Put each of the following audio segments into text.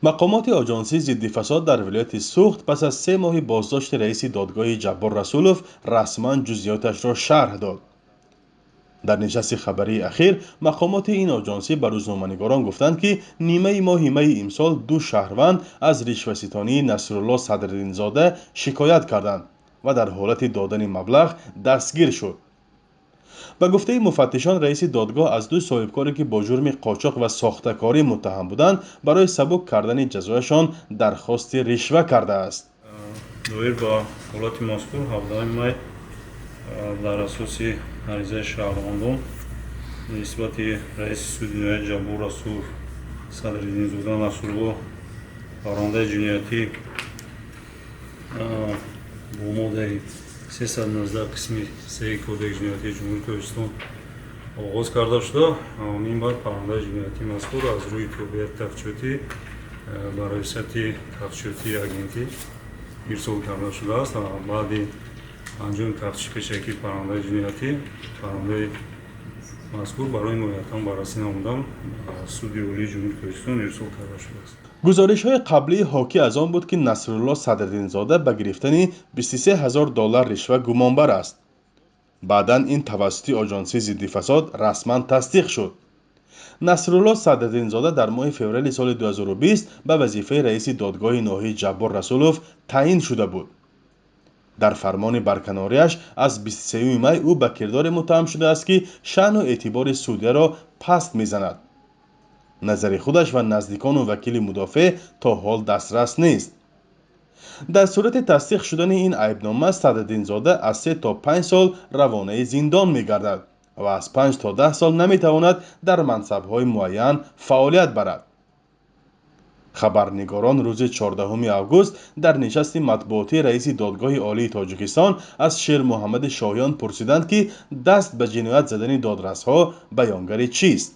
مقامات آژانسی ضد فساد در ولایت سوخت پس از 3 ماه بازداشت رئیس دادگاه جبار رسولوف رسما جزئیاتش را شرح داد. در نشست خبری اخیر مقامات این آژانسی به روزنامه‌نگاران گفتند که نیمه ماه می امسال 2 شهروند از رشوه‌ستانی نصرالله صدرالدین زاده شکایت کردند و در حالت دادن مبلغ دستگیر شد. به گفته مفتشان رئیس دادگاه از 2 صاحبکاری که با جرم قاچاق و ساخته‌کاری متهم بودند برای سبک کردن جزایشان درخواست رشوه کرده است. دویر با حالت مذکور 17 می در اساس عریضه شهروندان نسبت رئیس سود جنایت جبور رسولوف صدرالدین زاده نصرالله پرونده جنایتی با ماده 319 قسم 3 کودک جنایتی جمهوری کوهستان آغاز کرده شده. این بعد پرونده جنایتی مذکور از روی تابعیت تفتیشاتی برای سطح تفتیشاتی اگنتی ارسال کرده شده است. بعد انجام تفتیش پیشکی پرونده جنایتی پرونده مذکور برای نهایتاً بررسی نمودن سود عالی جمهوری کوهستان ارسال کرده شده است. گزارش‌های قبلی حاکی از آن بود که نصرالله صدرالدین زاده به گرفتن $23000 رشوه گمانبر است. بعداً این توسط آژانسی ضد فساد رسما تصدیق شد. نصرالله صدرالدین زاده در ماه فوریه سال 2020 به وظیفه رئیس دادگاه ناحیه جبار رسولوف تعیین شده بود. در فرمان برکناریش از 23 می او به کردار متهم شده است که شأن و اعتبار سودیه را پست می‌زند. نظر خودش و نزدیکان و وکیل مدافع تا حال دسترس نیست. در صورت تصدیق شدن این عیبنامه صدرالدین زاده از 3 تا 5 سال روانه زندان می‌گردد و از 5 تا 10 سال نمی‌تواند در منصب‌های معین فعالیت برد. خبرنگاران روز 14 آگوست در نشست مطبوعاتی رئیس دادگاه عالی تاجیکستان از شیر محمد شاهیان پرسیدند که دست به جنایت زدن دادرس‌ها بیانگر چیست؟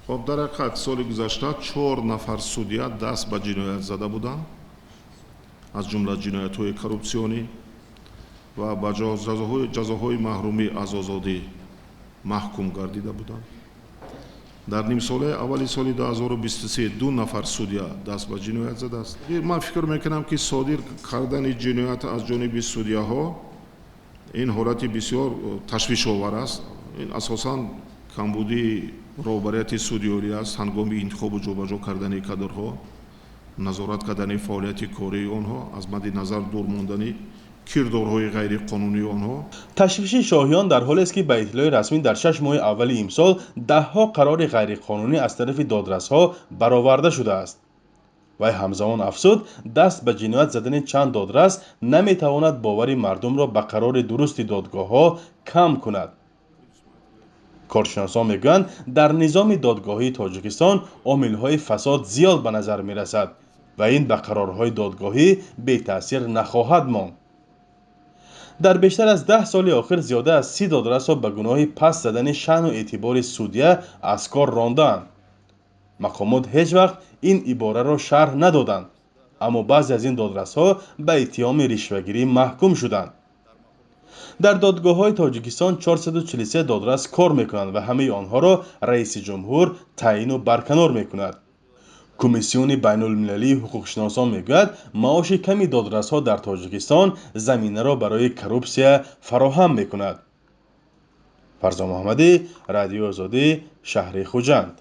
خب در حقیقت سال گذشته 4 نفر سودیا دست به جنایت زده بودند از جمله جنایت‌های коррупсионی و با جزاهای محرومی از آزادی محکوم گردیده بودند. در نیم سال اولی سال 2023 2 نفر سودیا دست به جنایت زده است. من فکر میکنم که صادر کردن جنایت از جانب سودیاها این حالت بسیار تشویش آور است. این اساساً کمبودی رهبریت سودیوری است هنگام انتخاب و جابجا کردن کادرها نظارت کردن فعالیت کاری آنها از مد نظر دور ماندن کردارهای غیر قانونی آنها. تشویش شاهیان در حالی است که به اطلاع رسمی در 6 ماه اول امسال 10 قرار غیر قانونی از طرف دادرس‌ها برآورده شده است. و همزمان افزود دست به جنایت زدن چند دادرس نمیتواند باور مردم را به قرار درست دادگاه‌ها کم کند. کارشناسان میگویند در نظام دادگاهی تاجیکستان عامل‌های فساد زیاد به نظر میرسد و این به قرارهای دادگاهی بی تاثیر نخواهد ماند. در بیشتر از 10 سال آخر زیاده از 30 دادرس را به گناه پس زدن شأن و اعتبار سودیه از کار راندند. مقامات هیچ وقت این عباره را شرح ندادند، اما بعضی از این دادرس‌ها به اتهام رشوه‌گیری محکوم شدند. در دادگاه‌های تاجیکستان 443 دادرس کار می‌کنند و همه آنها را رئیس جمهور تعیین و برکنار می‌کند. کمیسیون بین‌المللی حقوقشناسان میگوید معاش کمی دادرس‌ها در تاجیکستان زمینه را برای کروپسیا فراهم می‌کند. فرزان محمدی، رادیو آزادی، شهر خوجند.